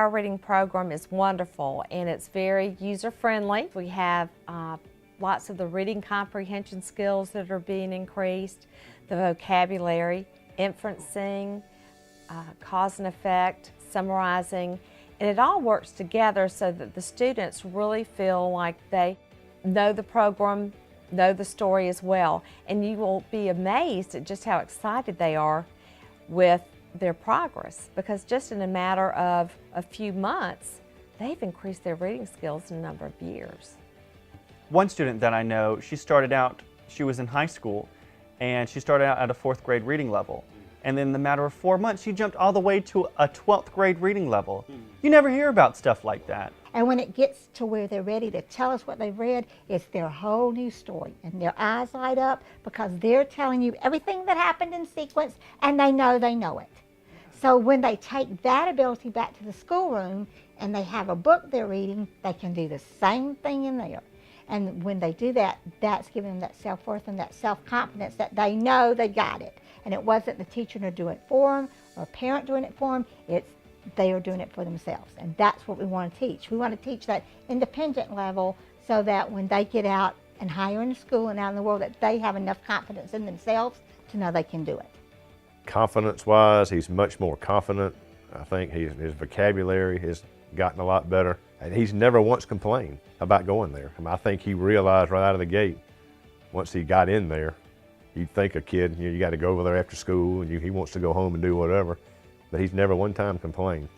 our reading program is wonderful, and it's very user-friendly. We have lots of the reading comprehension skills that are being increased, the vocabulary, inferencing, cause and effect, summarizing, and it all works together so that the students really feel like they know the program, know the story as well, and you will be amazed at just how excited they are with their progress, because just in a matter of a few months, they've increased their reading skills in a number of years. One student that I know, she was in high school, and she started out at a 4th grade reading level. And then in the matter of 4 months, she jumped all the way to a 12th grade reading level. You never hear about stuff like that. And when it gets to where they're ready to tell us what they've read, it's their whole new story. And their eyes light up because they're telling you everything that happened in sequence, and they know it. So when they take that ability back to the schoolroom and they have a book they're reading, they can do the same thing in there. And when they do that, that's giving them that self-worth and that self-confidence that they know they got it. And it wasn't the teacher doing it for them or a parent doing it for them, it's they are doing it for themselves. And that's what we want to teach. We want to teach that independent level so that when they get out and higher in the school and out in the world, that they have enough confidence in themselves to know they can do it. Confidence-wise, he's much more confident. I think his vocabulary has gotten a lot better. And he's never once complained about going there. I think he realized right out of the gate, once he got in there, you'd think a kid, you got to go over there after school, and he wants to go home and do whatever. But he's never one time complained.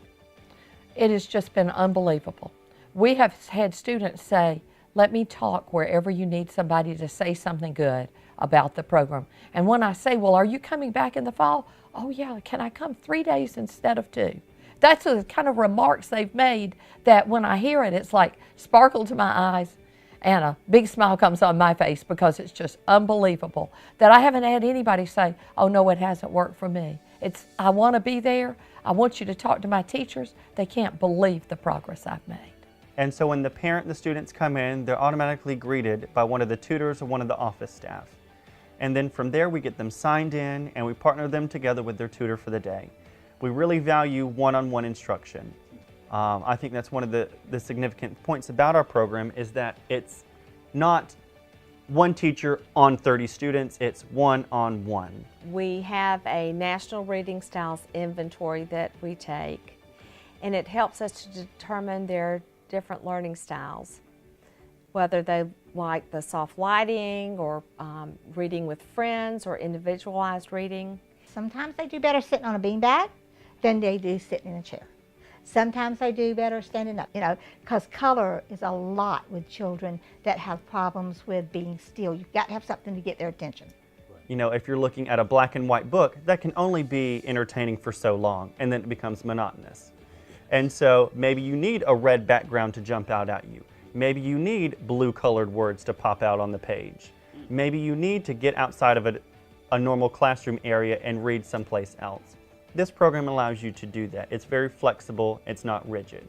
It has just been unbelievable. We have had students say, let me talk wherever you need somebody to say something good about the program. And when I say, well, are you coming back in the fall? Oh yeah, can I come 3 days instead of 2? That's the kind of remarks they've made that when I hear it, it's like sparkle to my eyes and a big smile comes on my face, because it's just unbelievable that I haven't had anybody say, oh no, it hasn't worked for me. It's, I want to be there. I want you to talk to my teachers. They can't believe the progress I've made. And so when the parent and the students come in, they're automatically greeted by one of the tutors or one of the office staff. And then from there, we get them signed in and we partner them together with their tutor for the day. We really value one-on-one instruction. I think that's one of the significant points about our program, is that it's not one teacher on 30 students, it's one-on-one. We have a National Reading Styles inventory that we take, and it helps us to determine their different learning styles, whether they like the soft lighting or reading with friends or individualized reading. Sometimes they do better sitting on a beanbag than they do sitting in a chair. Sometimes they do better standing up, because color is a lot with children that have problems with being still. You've got to have something to get their attention. If you're looking at a black and white book, that can only be entertaining for so long, and then it becomes monotonous. And so maybe you need a red background to jump out at you. Maybe you need blue colored words to pop out on the page. Maybe you need to get outside of a normal classroom area and read someplace else. This program allows you to do that. It's very flexible, it's not rigid.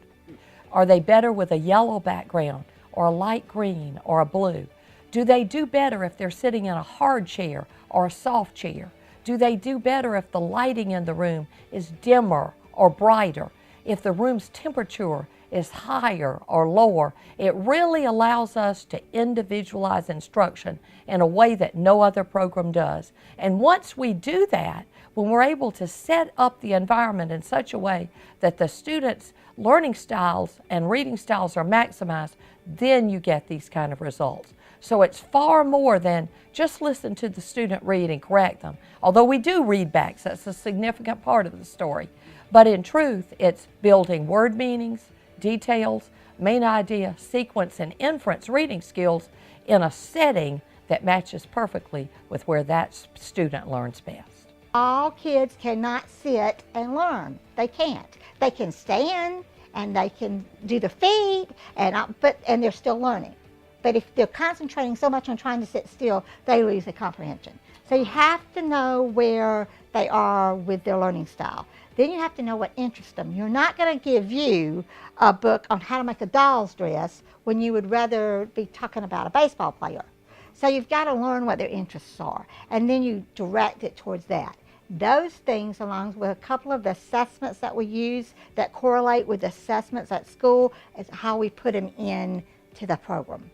Are they better with a yellow background or a light green or a blue? Do they do better if they're sitting in a hard chair or a soft chair? Do they do better if the lighting in the room is dimmer or brighter? If the room's temperature is higher or lower? It really allows us to individualize instruction in a way that no other program does. And once we do that, when we're able to set up the environment in such a way that the students' learning styles and reading styles are maximized, then you get these kind of results. So it's far more than just listen to the student read and correct them. Although we do read backs, that's a significant part of the story. But in truth, it's building word meanings, details, main idea, sequence, and inference reading skills in a setting that matches perfectly with where that student learns best. All kids cannot sit and learn. They can't. They can stand and they can do the feet, and they're still learning. But if they're concentrating so much on trying to sit still, they lose the comprehension. So you have to know where they are with their learning style. Then you have to know what interests them. You're not going to give you a book on how to make a doll's dress when you would rather be talking about a baseball player. So you've got to learn what their interests are, and then you direct it towards that. Those things, along with a couple of the assessments that we use that correlate with assessments at school, is how we put them in to the program.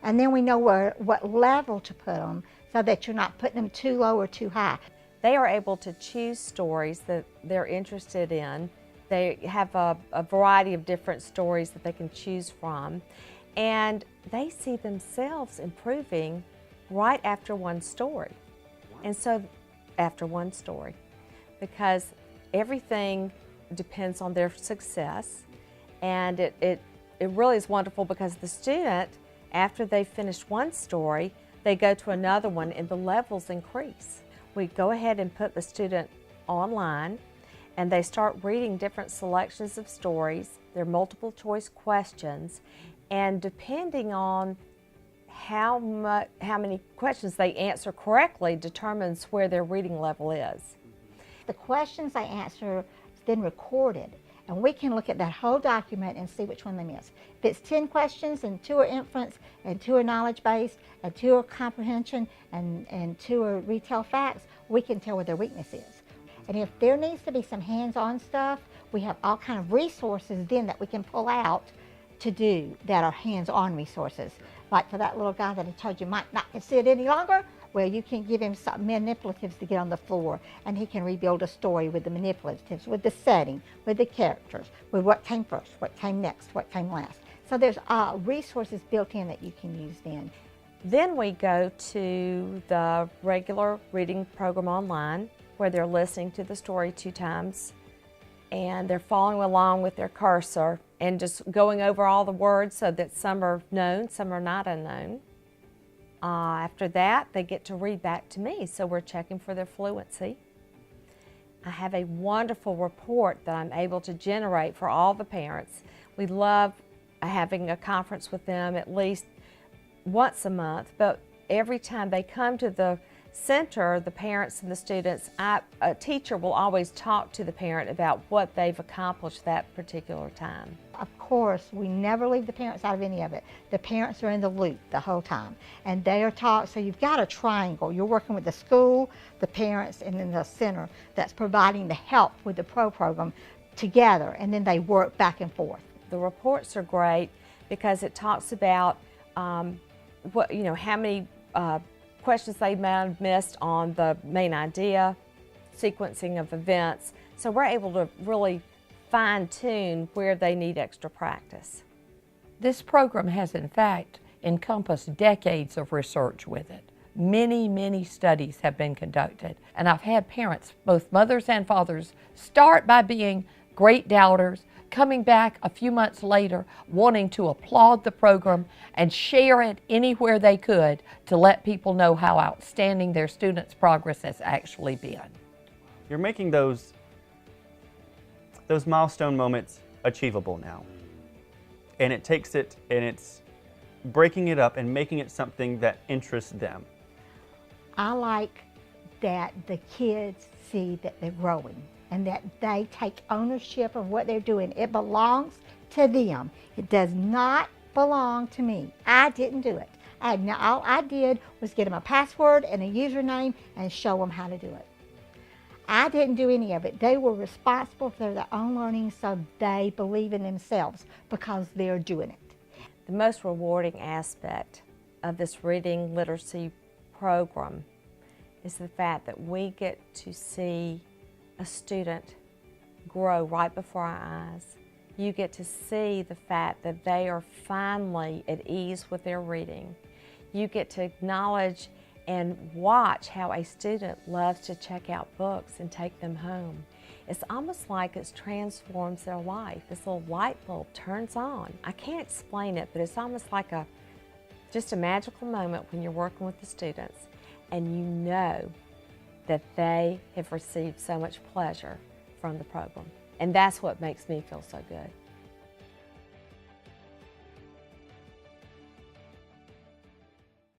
And then we know what level to put them so that you're not putting them too low or too high. They are able to choose stories that they're interested in. They have a variety of different stories that they can choose from. And they see themselves improving right after one story. And so, after one story, because everything depends on their success. And it really is wonderful because the student, after they finish one story, they go to another one and the levels increase. We go ahead and put the student online and they start reading different selections of stories. There are multiple choice questions, and depending on how many questions they answer correctly determines where their reading level is. The questions they answer is then recorded, and we can look at that whole document and see which one they missed. If it's 10 questions and 2 are inference and 2 are knowledge-based and 2 are comprehension and 2 are retail facts, we can tell where their weakness is. And if there needs to be some hands-on stuff, we have all kind of resources then that we can pull out to do that are hands-on resources. Like for that little guy that I told you might not can sit any longer, well, you can give him some manipulatives to get on the floor, and he can rebuild a story with the manipulatives, with the setting, with the characters, with what came first, what came next, what came last. So there's resources built in that you can use then. Then we go to the regular reading program online, where they're listening to the story 2 times, and they're following along with their cursor and just going over all the words so that some are known, some are not unknown. After that, they get to read back to me, so we're checking for their fluency. I have a wonderful report that I'm able to generate for all the parents. We love having a conference with them at least once a month, but every time they come to the center, the parents and the students, a teacher will always talk to the parent about what they've accomplished that particular time. Of course, we never leave the parents out of any of it. The parents are in the loop the whole time, and they are taught, so you've got a triangle. You're working with the school, the parents, and then the center that's providing the help with the program together, and then they work back and forth. The reports are great because it talks about how many questions they might have missed on the main idea, sequencing of events. So we're able to really fine-tune where they need extra practice. This program has, in fact, encompassed decades of research with it. Many, many studies have been conducted, and I've had parents, both mothers and fathers, start by being great doubters, coming back a few months later wanting to applaud the program and share it anywhere they could to let people know how outstanding their students' progress has actually been. You're making those milestone moments achievable now. And it takes it and it's breaking it up and making it something that interests them. I like that the kids see that they're growing and that they take ownership of what they're doing. It belongs to them. It does not belong to me. I didn't do it. All I did was get them a password and a username and show them how to do it. I didn't do any of it. They were responsible for their own learning, so they believe in themselves because they're doing it. The most rewarding aspect of this reading literacy program is the fact that we get to see a student grow right before our eyes. You get to see the fact that they are finally at ease with their reading. You get to acknowledge and watch how a student loves to check out books and take them home. It's almost like it transforms their life. This little light bulb turns on. I can't explain it, but it's almost like just a magical moment when you're working with the students and you know that they have received so much pleasure from the program. And that's what makes me feel so good.